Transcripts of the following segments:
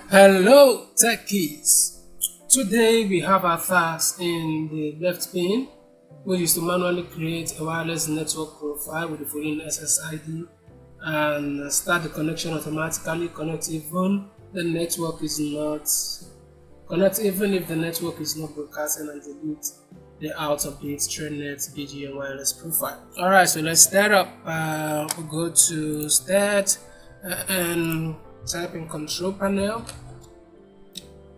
Hello techies! Today we have our task in the left pane, which is to manually create a wireless network profile with the following SSID and start the connection automatically. Connect even the network is not even if the network is not broadcasting, and delete the out of date TrainNet BGN wireless profile. Alright, so let's start up. We'll go to start and type in control panel.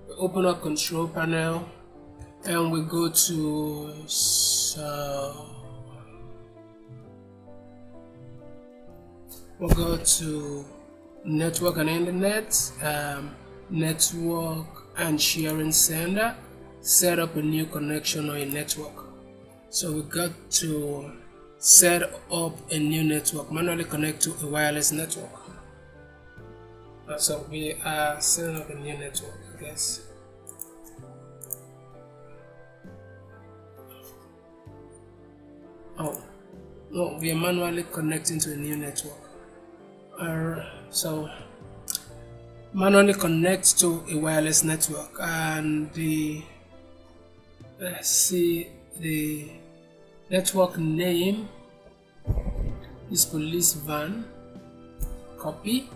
We open up control panel and we go to we'll go to network and internet, network and sharing sender, set up a new connection or a network. So we got to set up a new network, manually connect to a wireless network. So we are setting up a new network, I guess. Oh, no, we are manually connecting to a new network. So manually connect to a wireless network, and let's see, the network name is police van. Copy,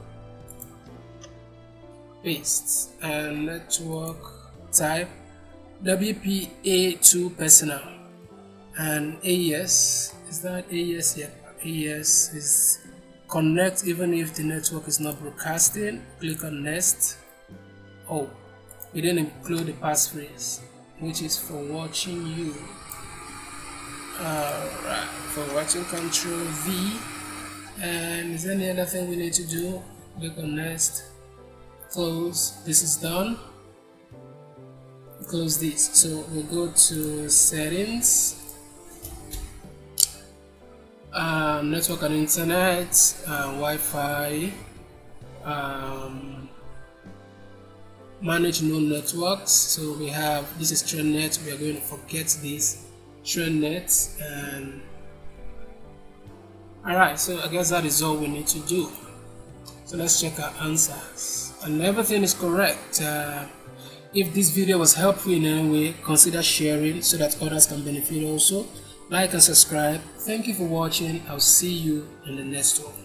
paste, and network type WPA2 personal, and AES, is that AES? Yeah, AES is connect even if the network is not broadcasting. Click on next. Oh, we didn't include the passphrase, which is for watching you. Alright, for watching, Control V. And is there any other thing we need to do? Click on next. Close. This is done. Close this. So we'll go to settings, network and internet, Wi-Fi, manage known networks. So we have, this is TrainNet. We are going to forget this TrainNet. And alright, so I guess that is all we need to do. So let's check our answers, and everything is correct. If this video was helpful in any way, consider sharing so that others can benefit also. Like and subscribe. Thank you for watching. I'll see you in the next one.